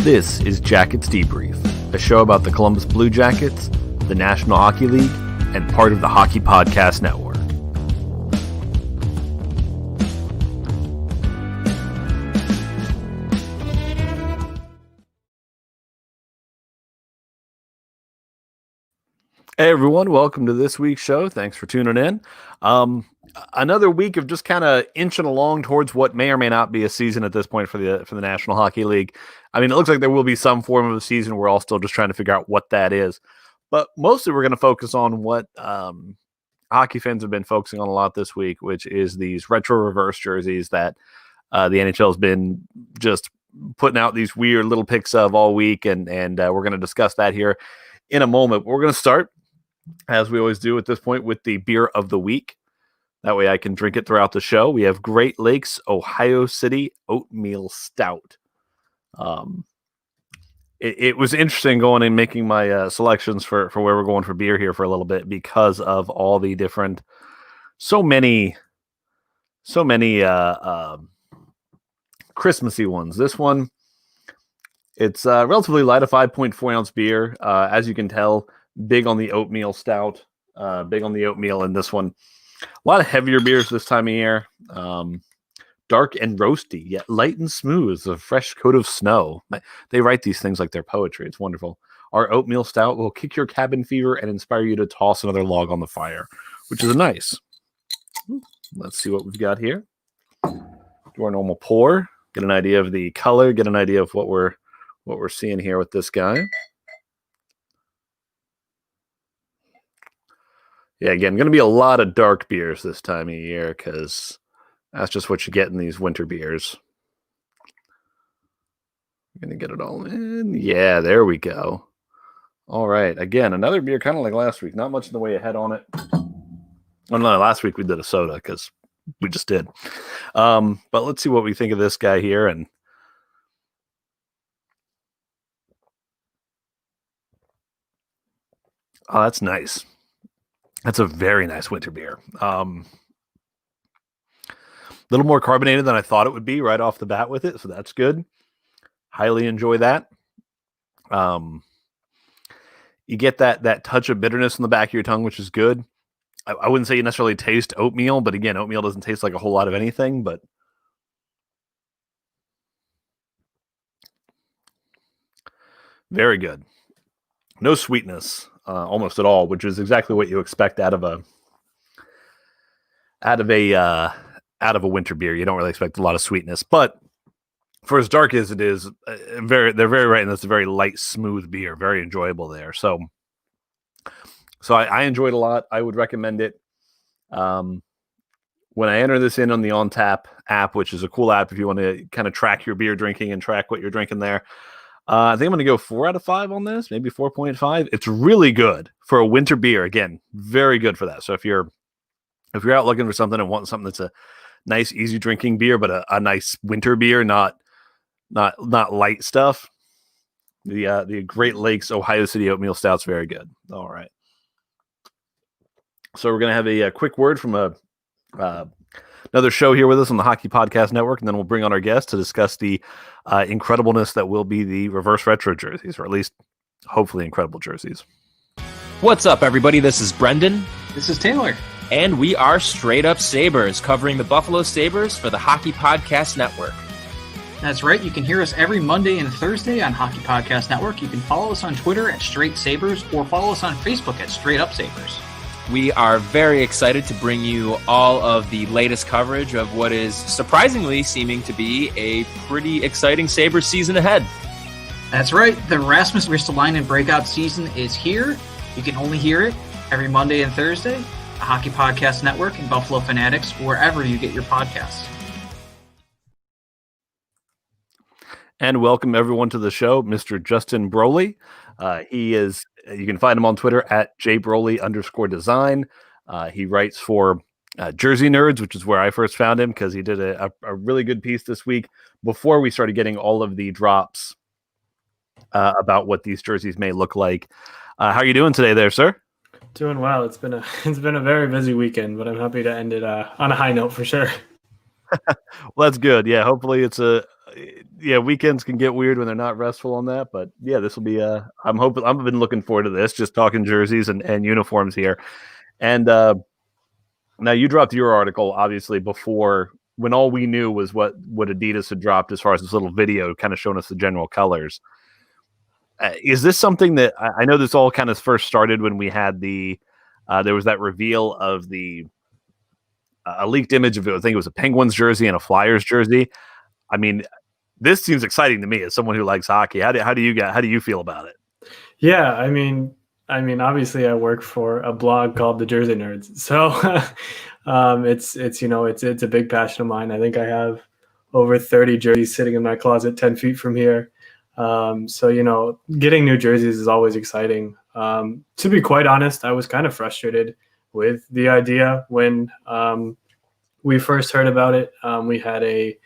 This is Jackets Debrief, a show about the Columbus Blue Jackets, the National Hockey League, and part of the Hockey Podcast Network. Hey everyone, welcome to this week's show. Thanks for tuning in. Another week of just kind of inching along towards what may or may not be a season at this point for the National Hockey League. I mean, it looks like there will be some form of a season. We're all still just trying to figure out what that is. But mostly we're going to focus on what hockey fans have been focusing on a lot this week, which is these retro reverse jerseys that the NHL has been just putting out these weird little pics of all week. And we're going to discuss that here in a moment. We're going to start, as we always do at this point, with the beer of the week. That way I can drink it throughout the show. We have Great Lakes Ohio City Oatmeal Stout. It was interesting going and making my selections for where we're going for beer here for a little bit because of all the different, so many Christmassy ones. This one, it's relatively light, a 5.4 ounce beer. As you can tell, big on the oatmeal stout, big on the oatmeal in this one. A lot of heavier beers this time of year. Dark and roasty, yet light and smooth, a fresh coat of snow. They write these things like they're poetry. It's wonderful. Our oatmeal stout will kick your cabin fever and inspire you to toss another log on the fire, which is nice. Let's see what we've got here. Do our normal pour, get an idea of the color, get an idea of what we're seeing here with this guy. Yeah, again, going to be a lot of dark beers this time of year because that's just what you get in these winter beers. I'm going to get it all in. Yeah, there we go. All right. Again, another beer kind of like last week. Not much in the way of head on it. Oh, no, last week we did a soda because we just did. But let's see what we think of this guy here. And oh, that's nice. That's a very nice winter beer. A little more carbonated than I thought it would be right off the bat with it, so that's good. Highly enjoy that. You get that touch of bitterness in the back of your tongue, which is good. I wouldn't say you necessarily taste oatmeal, but again, oatmeal doesn't taste like a whole lot of anything, but very good. No sweetness. Almost at all, which is exactly what you expect out of a winter beer. You don't really expect a lot of sweetness, but for as dark as it is, they're very right, and it's a very light, smooth beer, very enjoyable there. So I enjoyed it a lot. I would recommend it. When I enter this in on the On Tap app, which is a cool app if you want to kind of track your beer drinking and track what you're drinking there. I think I'm going to go 4 out of 5 on this, maybe 4.5. It's really good for a winter beer. Again, very good for that. So if you're out looking for something and want something that's a nice, easy drinking beer, but a nice winter beer, not light stuff, the Great Lakes Ohio City Oatmeal Stout's very good. All right. So we're going to have a quick word from another show here with us on the Hockey Podcast Network, and then we'll bring on our guest to discuss the incredibleness that will be the reverse retro jerseys, or at least hopefully incredible jerseys. What's up, everybody? This is Brendan. This is Taylor. And we are Straight Up Sabres, covering the Buffalo Sabres for the Hockey Podcast Network. That's right. You can hear us every Monday and Thursday on Hockey Podcast Network. You can follow us on Twitter at Straight Sabres or follow us on Facebook at Straight Up Sabres. We are very excited to bring you all of the latest coverage of what is surprisingly seeming to be a pretty exciting Sabres season ahead. That's right. The Rasmus Ristolainen breakout season is here. You can only hear it every Monday and Thursday, the Hockey Podcast Network and Buffalo Fanatics, wherever you get your podcasts. And welcome everyone to the show, Mr. Justin Brolley. He is, you can find him on Twitter at jbrolley_design. He writes for Jersey Nerds, which is where I first found him because he did a really good piece this week before we started getting all of the drops about what these jerseys may look like. How are you doing today there, sir? Doing well. It's been a very busy weekend, but I'm happy to end it on a high note for sure. Well, that's good. Yeah, hopefully it's weekends can get weird when they're not restful on that. But yeah, this will be. I'm hoping. I've been looking forward to this. Just talking jerseys and uniforms here, and now you dropped your article obviously before when all we knew was what Adidas had dropped as far as this little video kind of showing us the general colors. Is this something that I know this all kind of first started when we had there was that reveal of the a leaked image of it. I think it was a Penguins jersey and a Flyers jersey. I mean, this seems exciting to me as someone who likes hockey. How do you feel about it? Yeah, I mean, obviously, I work for a blog called The Jersey Nerds, so it's a big passion of mine. I think I have over 30 jerseys sitting in my closet 10 feet from here. So getting new jerseys is always exciting. To be quite honest, I was kind of frustrated with the idea when we first heard about it. We had a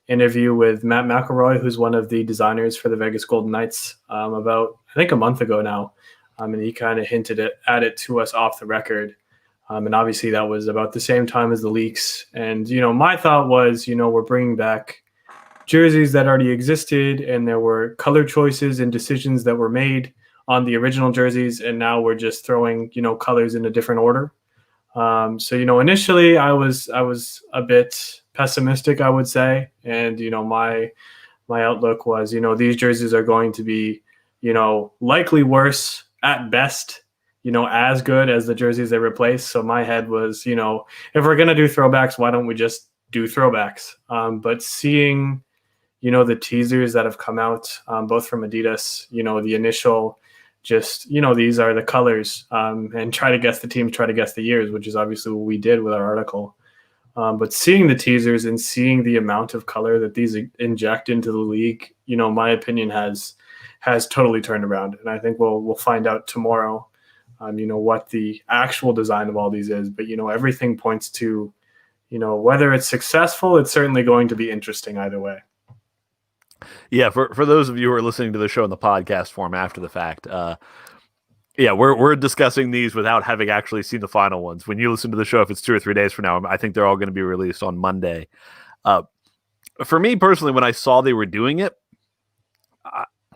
interview with Matt McElroy, who's one of the designers for the Vegas Golden Knights, about I think a month ago now, and he kind of hinted at it to us off the record. And obviously that was about the same time as the leaks. And my thought was, we're bringing back jerseys that already existed, and there were color choices and decisions that were made on the original jerseys, and now we're just throwing colors in a different order. So initially I was a bit pessimistic, I would say, and my outlook was these jerseys are going to be likely worse at best, as good as the jerseys they replace. So my head was if we're gonna do throwbacks, why don't we just do throwbacks? But seeing the teasers that have come out, both from Adidas, the initial just, these are the colors, and try to guess the teams, try to guess the years, which is obviously what we did with our article. But seeing the teasers and seeing the amount of color that these inject into the league, my opinion has totally turned around. And I think we'll find out tomorrow, what the actual design of all these is. But, everything points to, whether it's successful, it's certainly going to be interesting either way. Yeah, for those of you who are listening to the show in the podcast form after the fact, we're discussing these without having actually seen the final ones. When you listen to the show, if it's 2 or 3 days from now, I think they're all going to be released on Monday. For me personally, when I saw they were doing it,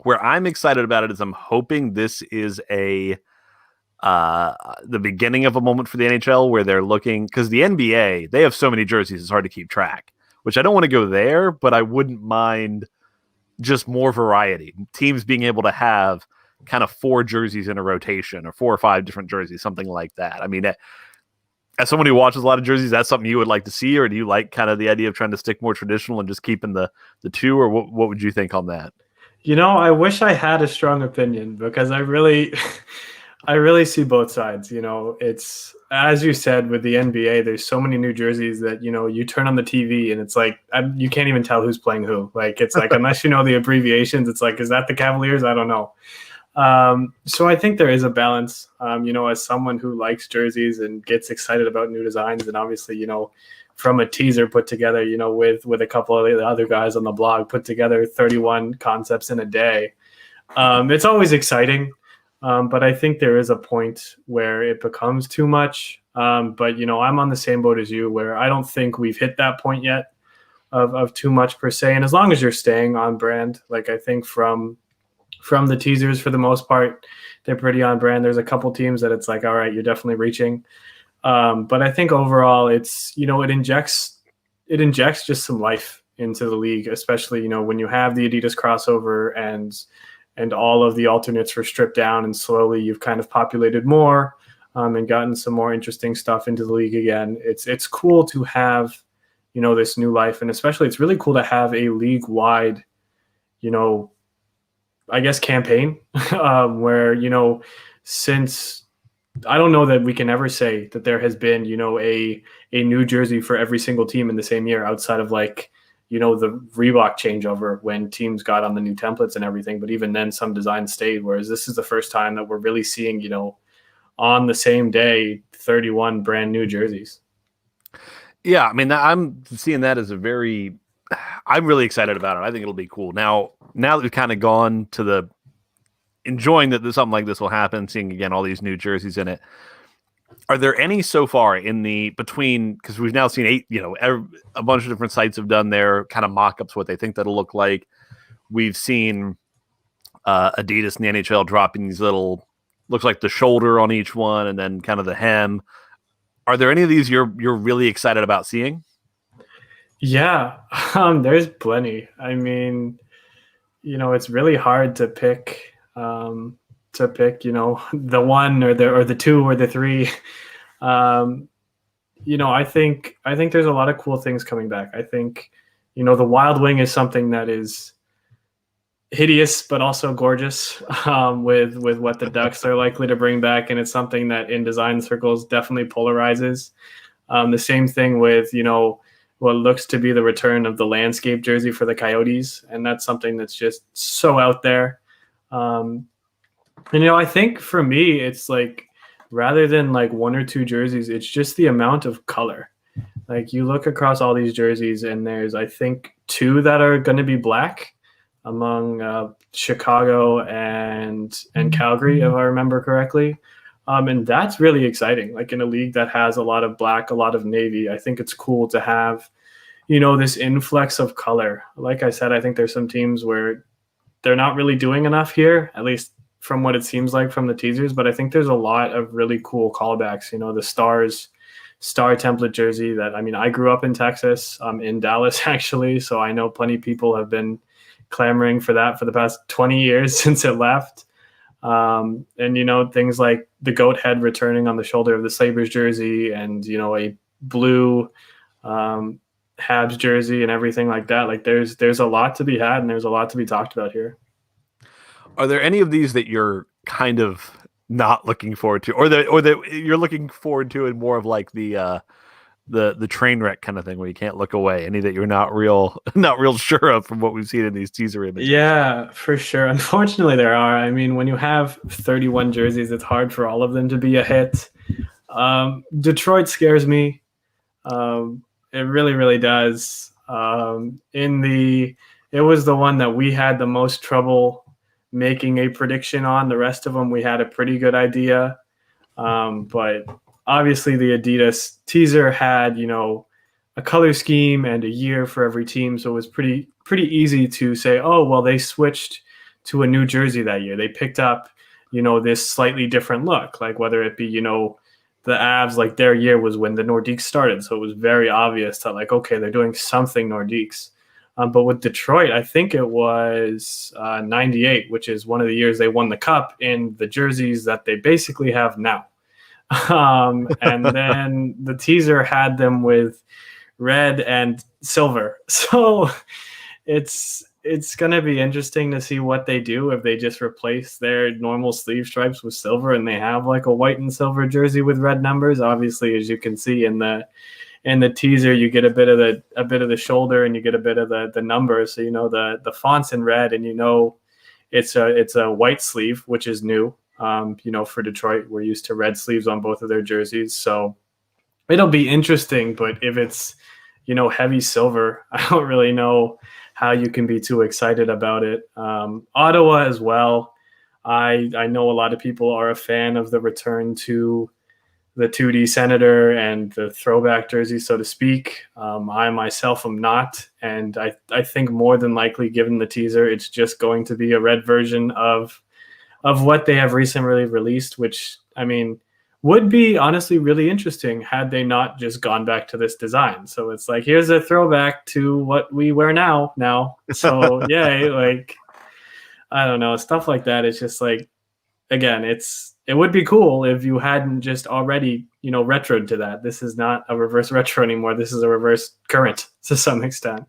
where I'm excited about it is I'm hoping this is the beginning of a moment for the NHL where they're looking, because the NBA, they have so many jerseys, it's hard to keep track, which I don't want to go there, but I wouldn't mind just more variety. Teams being able to have kind of 4 jerseys in a rotation or 4 or 5 different jerseys, something like that. I mean, as someone who watches a lot of jerseys, that's something you would like to see, or do you like kind of the idea of trying to stick more traditional and just keeping the 2, or what would you think on that? I wish I had a strong opinion, because I really see both sides. It's, as you said, with the NBA, there's so many new jerseys that, you turn on the TV and it's like, you can't even tell who's playing who. Like, it's like, unless you know the abbreviations, it's like, is that the Cavaliers? I don't know. So I think there is a balance, as someone who likes jerseys and gets excited about new designs, and obviously, from a teaser put together, with a couple of the other guys on the blog, put together 31 concepts in a day. It's always exciting. But I think there is a point where it becomes too much. But, I'm on the same boat as you, where I don't think we've hit that point yet of too much per se. And as long as you're staying on brand, like I think from the teasers, for the most part, they're pretty on brand. There's a couple teams that it's like, all right, you're definitely reaching. But I think overall it's, it injects just some life into the league, especially, when you have the Adidas crossover and all of the alternates were stripped down, and slowly you've kind of populated more, and gotten some more interesting stuff into the league again. It's cool to have, this new life, and especially it's really cool to have a league-wide, I guess, campaign, where, since I don't know that we can ever say that there has been, a new jersey for every single team in the same year, outside of like, the Reebok changeover when teams got on the new templates and everything. But even then, some designs stayed, whereas this is the first time that we're really seeing, on the same day, 31 brand new jerseys. Yeah, I mean, I'm seeing that as I'm really excited about it. I think it'll be cool. Now that we've kind of gone to the enjoying that something like this will happen, seeing again all these new jerseys in it, Are there any so far in the between, because we've now seen 8, a bunch of different sites have done their kind of mock-ups, what they think that'll look like. We've seen Adidas and the NHL dropping these little, looks like the shoulder on each one and then kind of the hem. Are there any of these you're really excited about seeing? Yeah, there's plenty. I mean, it's really hard to pick, the one or the two or the three. I think there's a lot of cool things coming back. I think, the Wild Wing is something that is hideous but also gorgeous, with what the Ducks are likely to bring back, and it's something that in design circles definitely polarizes. The same thing with what looks to be the return of the landscape jersey for the Coyotes, and that's something that's just so out there. I think for me, it's like, rather than like one or two jerseys, it's just the amount of color. Like, you look across all these jerseys, and there's, I think, 2 that are going to be black among Chicago and Calgary, if I remember correctly. And that's really exciting. Like, in a league that has a lot of black, a lot of navy, I think it's cool to have, this influx of color. Like I said, I think there's some teams where they're not really doing enough here, at least from what it seems like from the teasers. But I think there's a lot of really cool callbacks. The star template jersey that, I grew up in Texas, in Dallas, actually. So I know plenty of people have been clamoring for that for the past 20 years since it left. And, things like the goat head returning on the shoulder of the Sabres jersey, and, a blue Habs jersey and everything like that. Like, there's a lot to be had, and there's a lot to be talked about here. Are there any of these that you're kind of not looking forward to, or that you're looking forward to in more of like the train wreck kind of thing where you can't look away? Any that you're not real sure of from what we've seen in these teaser images? Yeah, for sure. Unfortunately, there are. When you have 31 jerseys, it's hard for all of them to be a hit. Detroit scares me. It really, really does. It was the one that we had the most trouble making a prediction on. The rest of them, we had a pretty good idea. But obviously the Adidas teaser had, a color scheme and a year for every team. So it was pretty easy to say, oh, well, they switched to a new jersey that year. They picked up, this slightly different look, like whether it be, the Avs, like their year was when the Nordiques started. So it was very obvious that, like, okay, they're doing something Nordiques. But with Detroit, I think it was 98, which is one of the years they won the cup, in the jerseys that they basically have now. And then the teaser had them with red and silver. So it's going to be interesting to see what they do if they just replace their normal sleeve stripes with silver and they have like a white and silver jersey with red numbers. Obviously, as you can see in the teaser, you get a bit of the shoulder and you get a bit of the numbers. So the font's in red, and it's a white sleeve, which is new. For Detroit, we're used to red sleeves on both of their jerseys. So it'll be interesting, but if it's, heavy silver, I don't really know how you can be too excited about it. Ottawa as well. I know a lot of people are a fan of the return to the 2D Senator and the throwback jersey, so to speak. I myself am not. And I think more than likely, given the teaser, it's just going to be a red version of what they have recently released, which, would be honestly really interesting had they not just gone back to this design. So it's like, here's a throwback to what we wear now. So yay, like, I don't know, stuff like that. It's just like, again, it would be cool if you hadn't just already, retroed to that. This is not a reverse retro anymore. This is a reverse current to some extent.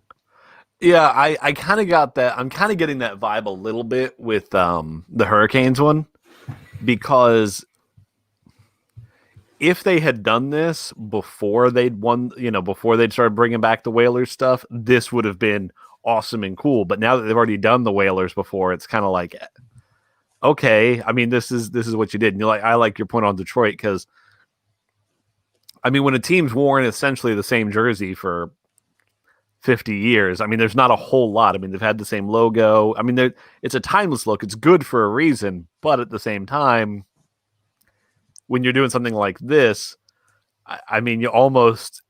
Yeah, I kind of got that. I'm kind of getting that vibe a little bit with the Hurricanes one, because if they had done this before they'd won, before they'd started bringing back the Whalers stuff, this would have been awesome and cool. But now that they've already done the Whalers before, it's kind of like, okay, this is what you did. And I like your point on Detroit, because when a team's worn essentially the same jersey for 50 years, there's not a whole lot. They've had the same logo. It's a timeless look. It's good for a reason, but at the same time, when you're doing something like this, I mean, you almost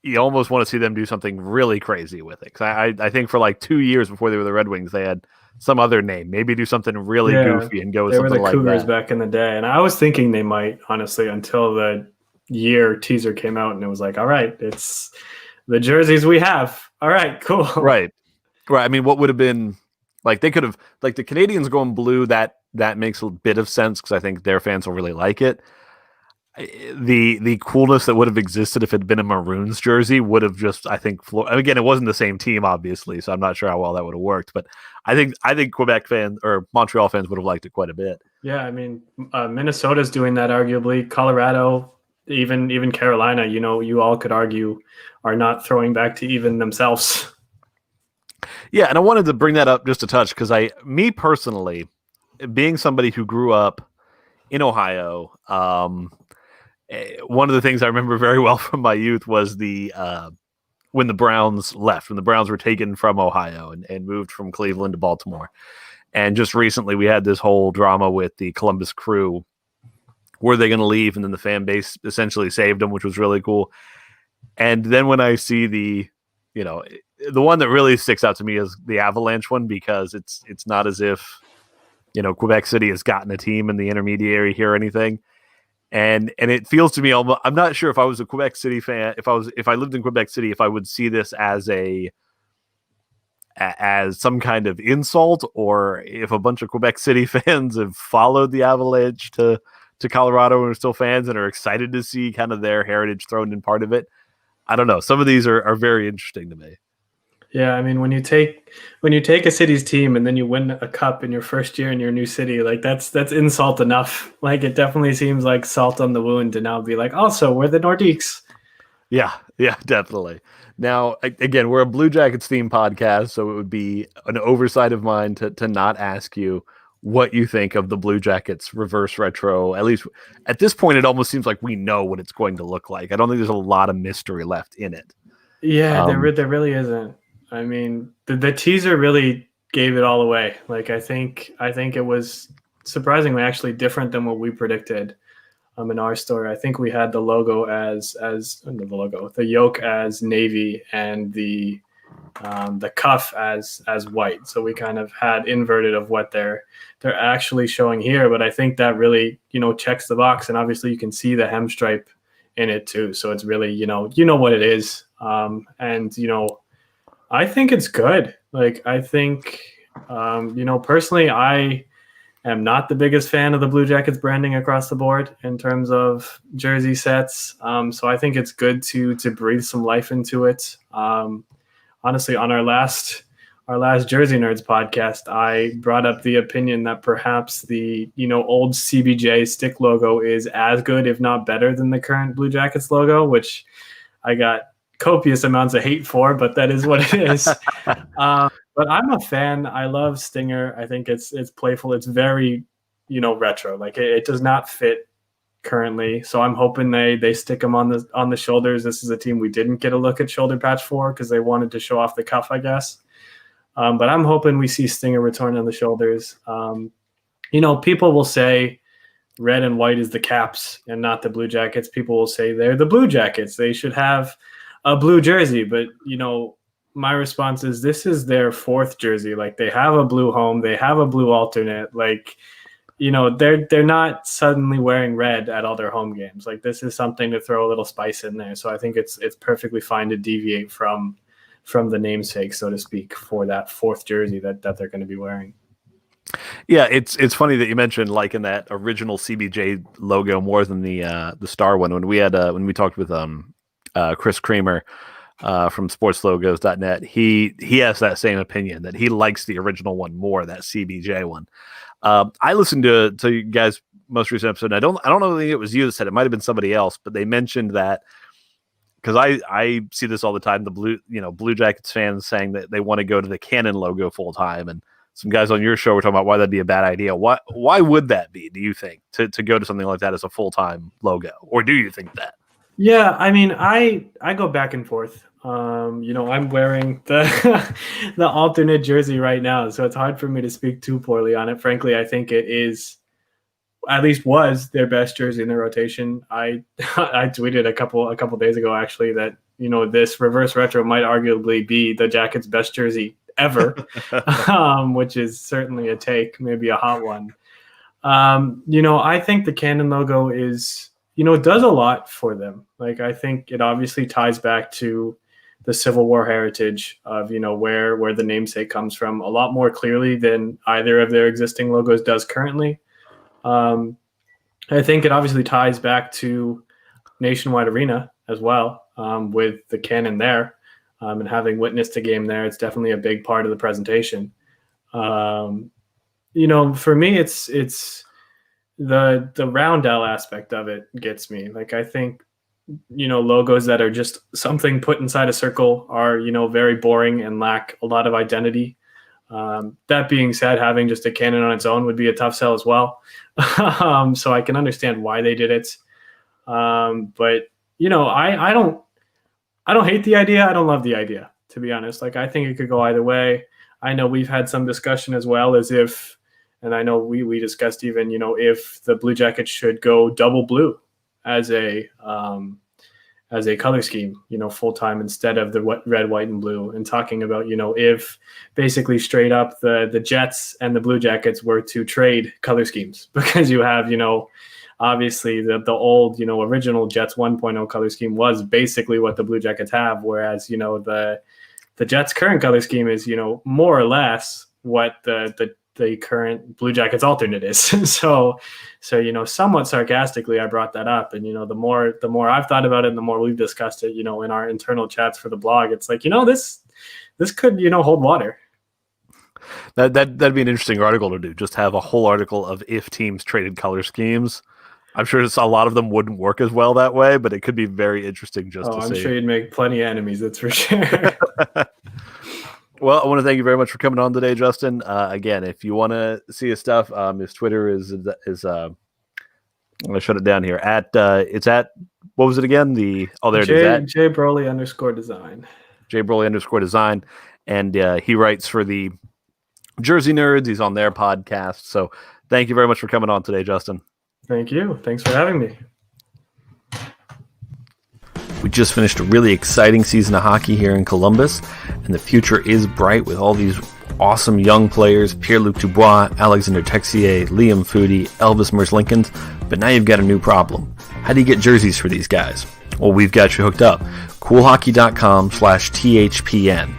want to see them do something really crazy with it. 'Cause I think for like 2 years before they were the Red Wings, they had some other name. Maybe do something really goofy and go with they were something the like Cougars that. back in the day, and I was thinking they might, honestly, until the year teaser came out, and it was like, all right, it's the jerseys we have. All right, cool. Right. I mean, what would have been like they could have like the Canadians going blue. That makes a bit of sense because I think their fans will really like it. The coolness that would have existed if it had been a Maroons jersey would have just, I think, again, it wasn't the same team, obviously, so I'm not sure how well that would have worked. But I think Quebec fans or Montreal fans would have liked it quite a bit. Yeah, I mean, Minnesota's doing that arguably. Colorado, even Carolina, you all could argue are not throwing back to even themselves. Yeah, and I wanted to bring that up just a touch because me personally, being somebody who grew up in Ohio, one of the things I remember very well from my youth was when the Browns left, when the Browns were taken from Ohio and moved from Cleveland to Baltimore. And just recently we had this whole drama with the Columbus Crew. Were they going to leave? And then the fan base essentially saved them, which was really cool. And then when I see the one that really sticks out to me is the Avalanche one, because it's not as if, Quebec City has gotten a team in the intermediary here or anything. And it feels to me almost, I'm not sure if I was a Quebec City fan, if I lived in Quebec City, if I would see this as some kind of insult, or if a bunch of Quebec City fans have followed the Avalanche to Colorado and are still fans and are excited to see kind of their heritage thrown in part of it. I don't know. Some of these are very interesting to me. Yeah, I mean, when you take a city's team and then you win a cup in your first year in your new city, like that's insult enough. Like, it definitely seems like salt on the wound to now be like, also, we're the Nordiques. Yeah, definitely. Now, again, we're a Blue Jackets themed podcast, so it would be an oversight of mine to not ask you what you think of the Blue Jackets reverse retro. At least at this point, it almost seems like we know what it's going to look like. I don't think there's a lot of mystery left in it. Yeah, there really isn't. I mean, the teaser really gave it all away. Like, I think it was surprisingly actually different than what we predicted. In our story, I think we had the logo the yoke as navy and the cuff as white. So we kind of had inverted of what they're actually showing here. But I think that really checks the box, and obviously you can see the hem stripe in it too. So it's really what it is, and I think it's good. Like, I think, personally, I am not the biggest fan of the Blue Jackets branding across the board in terms of jersey sets. So I think it's good to breathe some life into it. Honestly, on our last Jersey Nerds podcast, I brought up the opinion that perhaps the old CBJ stick logo is as good, if not better, than the current Blue Jackets logo, which I got copious amounts of hate for, but that is what it is. But I'm a fan. I love Stinger. I think it's playful. It's very retro. Like, it does not fit currently. So I'm hoping they stick them on the shoulders. This is a team we didn't get a look at shoulder patch for because they wanted to show off the cuff, I guess. But I'm hoping we see Stinger return on the shoulders. People will say red and white is the Caps and not the Blue Jackets. People will say they're the Blue Jackets. They should have a blue jersey. But, my response is this is their fourth jersey. Like, they have a blue home. They have a blue alternate. Like, they're not suddenly wearing red at all their home games. Like, this is something to throw a little spice in there. So I think it's perfectly fine to deviate from the namesake, so to speak, for that fourth jersey that they're going to be wearing. Yeah, it's funny that you mentioned liking that original CBJ logo more than the star one. When we talked with Chris Kramer from sportslogos.net, he has that same opinion, that he likes the original one more, that CBJ one. I listened to you guys' most recent episode, and I don't know if it was you that said it. Might have been somebody else, but they mentioned that, because I see this all the time, the Blue Jackets fans saying that they want to go to the Canon logo full time, and some guys on your show were talking about why that'd be a bad idea. Why would that be, do you think, to go to something like that as a full time logo, or do you think that? Yeah, I mean, I go back and forth. I'm wearing the alternate jersey right now, so it's hard for me to speak too poorly on it. Frankly, I think it is at least was their best jersey in the rotation. I I tweeted a couple days ago actually that this reverse retro might arguably be the Jackets' best jersey ever, which is certainly a take, maybe a hot one. I think the Cannon logo is does a lot for them. Like I think it obviously ties back to the Civil War heritage of where the namesake comes from a lot more clearly than either of their existing logos does currently. I think it obviously ties back to Nationwide Arena as well, with the cannon there, and having witnessed a game there. It's definitely a big part of the presentation. For me, it's the roundel aspect of it gets me. Like I think logos that are just something put inside a circle are very boring and lack a lot of identity. That being said, having just a cannon on its own would be a tough sell as well. So I can understand why they did it. But I don't hate the idea. I don't love the idea, to be honest. Like I think it could go either way. I know we've had some discussion as well and I know we discussed even, if the Blue Jackets should go double blue as a color scheme, full time instead of the red, white, and blue, and talking about, if basically straight up the Jets and the Blue Jackets were to trade color schemes, because you have, obviously the old, original Jets 1.0 color scheme was basically what the Blue Jackets have. Whereas, the Jets current color scheme is, more or less what the current Blue Jackets alternate is. so somewhat sarcastically, I brought that up. And, the more I've thought about it and the more we've discussed it, in our internal chats for the blog, it's like, this could, hold water. That'd be an interesting article to do. Just have a whole article of if teams traded color schemes. I'm sure a lot of them wouldn't work as well that way, but it could be very interesting to I'm see. Sure you'd make plenty of enemies, that's for sure. Well, I want to thank you very much for coming on today, Justin. Again, if you want to see his stuff, his Twitter is I'm going to shut it down here. It's at, what was it again? There it is. At J Brolley _design. J Brolley _design. And he writes for the Jersey Nerds. He's on their podcast. So thank you very much for coming on today, Justin. Thank you. Thanks for having me. We just finished a really exciting season of hockey here in Columbus, and the future is bright with all these awesome young players, Pierre-Luc Dubois, Alexander Texier, Liam Foudy, Elvis Merzlikins. But now you've got a new problem. How do you get jerseys for these guys? Well, we've got you hooked up. coolhockey.com/THPN.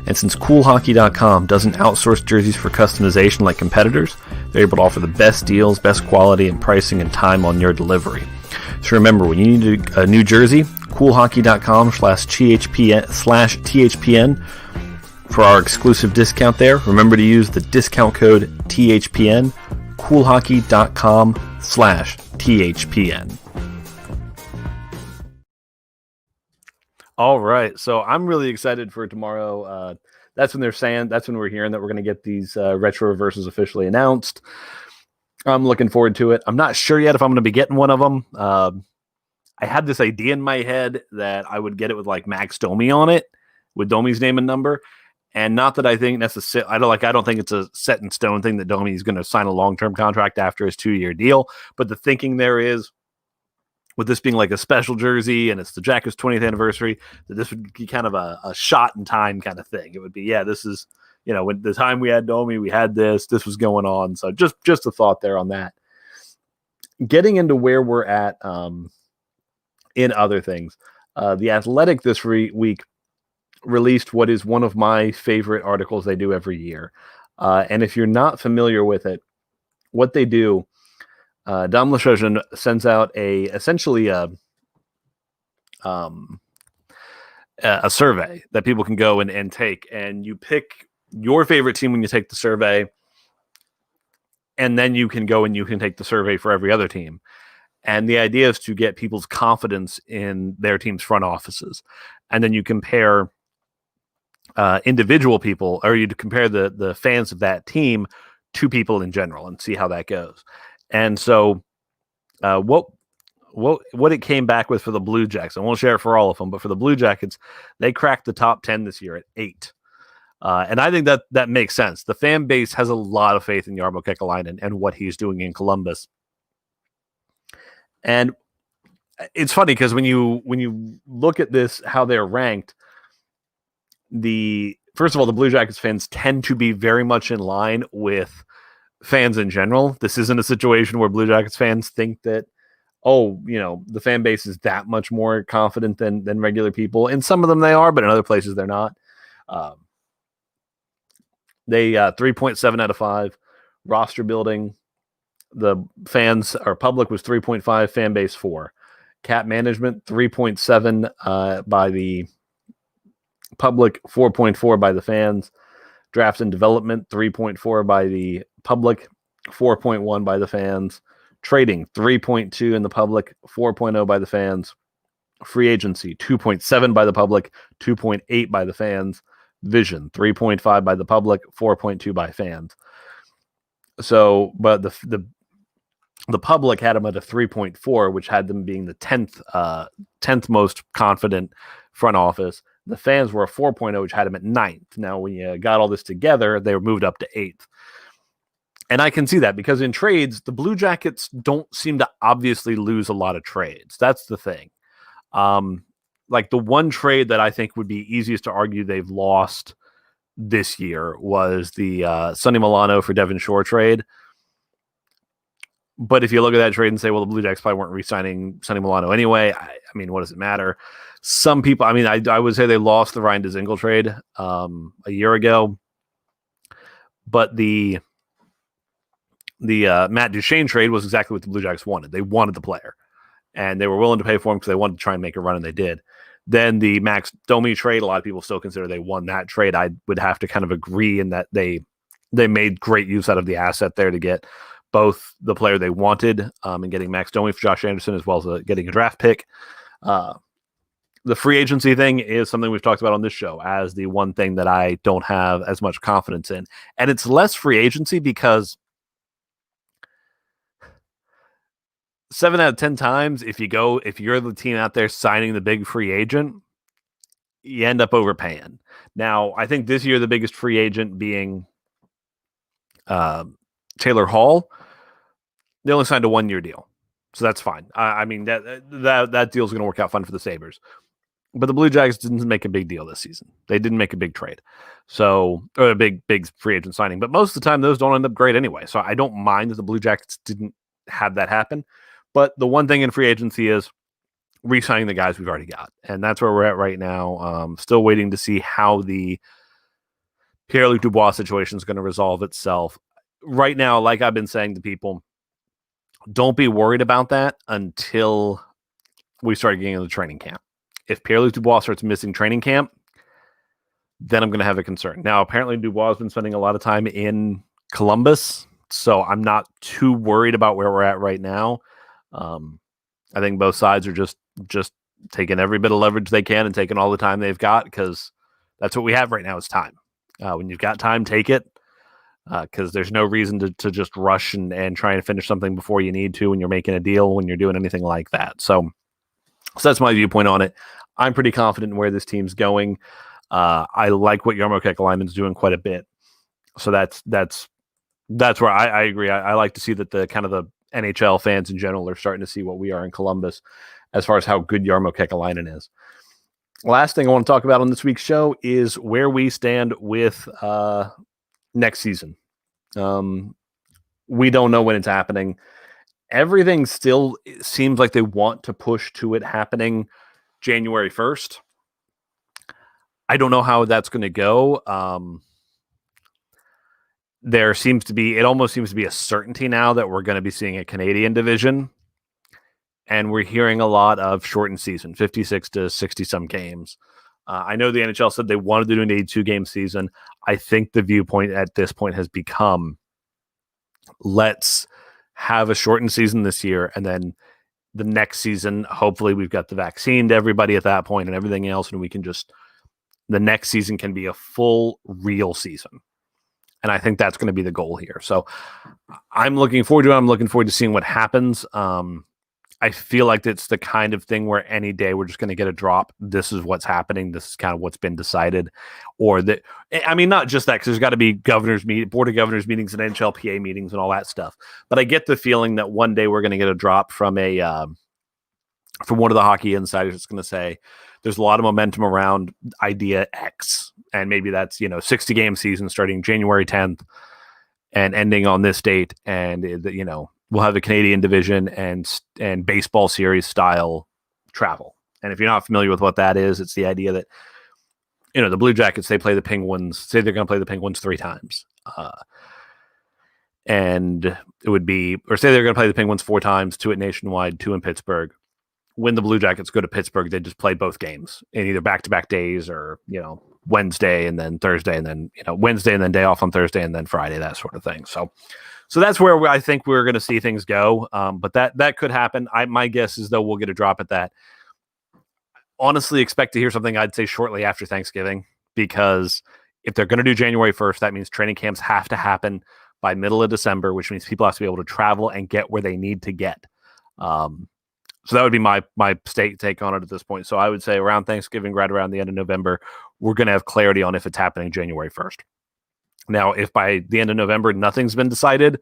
And since coolhockey.com doesn't outsource jerseys for customization like competitors, they're able to offer the best deals, best quality, and pricing and time on your delivery. So remember, when you need a new jersey, coolhockey.com/THPN for our exclusive discount there. Remember to use the discount code THPN, coolhockey.com/THPN. All right, so I'm really excited for tomorrow. That's when we're hearing that we're going to get these retro reverses officially announced. I'm looking forward to it. I'm not sure yet if I'm going to be getting one of them. I had this idea in my head that I would get it with like Max Domi on it, with Domi's name and number. And not that I think necessarily, I don't think it's a set in stone thing that Domi is going to sign a long-term contract after his 2-year deal. But the thinking there is, with this being like a special jersey and it's the Jackets' 20th anniversary, that this would be kind of a shot in time kind of thing. It would be, this is, when the time we had Domi, we had this was going on. So just a thought there on that. Getting into where we're at in other things, The Athletic this week released what is one of my favorite articles they do every year. And if you're not familiar with it, what they do, Dom Lashojan sends out essentially a survey that people can go and take, and you pick your favorite team when you take the survey, and then you can go and you can take the survey for every other team. And the idea is to get people's confidence in their team's front offices. And then you compare individual people, or you compare the fans of that team to people in general and see how that goes. And so what it came back with for the Blue Jackets, I won't share it for all of them, but for the Blue Jackets, they cracked the top 10 this year at 8. And I think that makes sense. The fan base has a lot of faith in Jarmo Kekalainen and what he's doing in Columbus. And it's funny because when you look at this, how they're ranked, first of all, the Blue Jackets fans tend to be very much in line with fans in general. This isn't a situation where Blue Jackets fans think that, oh, the fan base is that much more confident than regular people. In some of them they are, but in other places they're not. They 3.7 out of 5 roster building. The fans or public was 3.5, fan base 4. Cap management 3.7 by the public, 4.4 by the fans. Draft and development 3.4 by the public, 4.1 by the fans. Trading 3.2 in the public, 4.0 by the fans. Free agency 2.7 by the public, 2.8 by the fans. Vision 3.5 by the public, 4.2 by fans. So, but the public had them at a 3.4, which had them being the 10th most confident front office. The fans were a 4.0, which had them at 9th. Now, when you got all this together, they were moved up to 8th. And I can see that because in trades, the Blue Jackets don't seem to obviously lose a lot of trades. That's the thing. Like the one trade that I think would be easiest to argue they've lost this year was the Sonny Milano for Devin Shore trade. But if you look at that trade and say, well, the Blue Jackets probably weren't re-signing Sonny Milano anyway, I mean, what does it matter? Some people, I mean, I would say they lost the Ryan DeZingle trade a year ago. But the Matt Duchene trade was exactly what the Blue Jackets wanted. They wanted the player. And they were willing to pay for him because they wanted to try and make a run, and they did. Then the Max Domi trade, a lot of people still consider they won that trade. I would have to kind of agree in that they made great use out of the asset there to get both the player they wanted and getting Max Domi for Josh Anderson, as well as getting a draft pick. The free agency thing is something we've talked about on this show as the one thing that I don't have as much confidence in. And it's less free agency because 7 out of 10 times, if you're the team out there signing the big free agent, you end up overpaying. Now, I think this year the biggest free agent being Taylor Hall. They only signed a 1-year deal, so that's fine. I mean that deal is going to work out fine for the Sabres. But the Blue Jackets didn't make a big deal this season. They didn't make a big trade, or a big free agent signing. But most of the time, those don't end up great anyway. So I don't mind that the Blue Jackets didn't have that happen. But the one thing in free agency is re-signing the guys we've already got. And that's where we're at right now. Still waiting to see how the Pierre-Luc Dubois situation is going to resolve itself. Right now, like I've been saying to people, don't be worried about that until we start getting into training camp. If Pierre-Luc Dubois starts missing training camp, then I'm going to have a concern. Now, apparently Dubois has been spending a lot of time in Columbus, so I'm not too worried about where we're at right now. I think both sides are just taking every bit of leverage they can and taking all the time they've got because that's what we have right now is time. When you've got time, take it because there's no reason to just rush and try and finish something before you need to when you're making a deal, when you're doing anything like that. So that's my viewpoint on it. I'm pretty confident in where this team's going. I like what Jarmo Kekalainen's doing quite a bit. So that's where I agree. I like to see that the kind of the NHL fans in general are starting to see what we are in Columbus as far as how good Jarmo Kekalainen is. Last thing I want to talk about on this week's show is where we stand with next season. We don't know when it's happening. Everything still seems like they want to push to it happening January 1st. I don't know how that's going to go. It almost seems to be a certainty now that we're going to be seeing a Canadian division. And we're hearing a lot of shortened season, 56 to 60 some games. I know the NHL said they wanted to do an 82-game season. I think the viewpoint at this point has become, let's have a shortened season this year, and then the next season, hopefully we've got the vaccine to everybody at that point and everything else, and we can the next season can be a full, real season. And I think that's going to be the goal here. So I'm looking forward to it. I'm looking forward to seeing what happens. I feel like it's the kind of thing where any day we're just going to get a drop. This is what's happening. This is kind of what's been decided. Or that, I mean, not just that, because there's got to be board of governors meetings and NHLPA meetings and all that stuff. But I get the feeling that one day we're going to get a drop from from one of the hockey insiders that's going to say there's a lot of momentum around idea X. And maybe that's, 60 game season starting January 10th and ending on this date. And, we'll have the Canadian division and baseball series style travel. And if you're not familiar with what that is, it's the idea that, the Blue Jackets, they play the Penguins, say they're going to play the Penguins 3 times. And it would be, or say they're going to play the Penguins 4 times, 2 at Nationwide, 2 in Pittsburgh. When the Blue Jackets go to Pittsburgh, they just play both games in either back-to-back days or, Wednesday and then Thursday and then, Wednesday and then day off on Thursday and then Friday, that sort of thing. So that's where I think we're going to see things go. But that could happen. My guess is, though, we'll get a drop at that. Honestly, expect to hear something, I'd say, shortly after Thanksgiving, because if they're going to do January 1st, that means training camps have to happen by middle of December, which means people have to be able to travel and get where they need to get. So that would be my take on it at this point. So I would say around Thanksgiving, right around the end of November, we're going to have clarity on if it's happening January 1st. Now, if by the end of November nothing's been decided,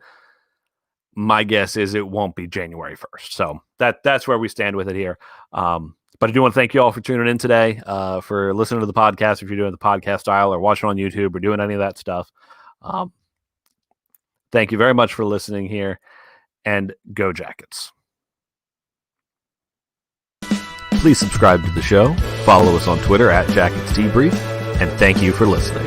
my guess is it won't be January 1st. So that's where we stand with it here. But I do want to thank you all for tuning in today, for listening to the podcast. If you're doing the podcast style or watching on YouTube or doing any of that stuff, thank you very much for listening here, and go Jackets. Please subscribe to the show, follow us on Twitter @JacketsDebrief, and thank you for listening.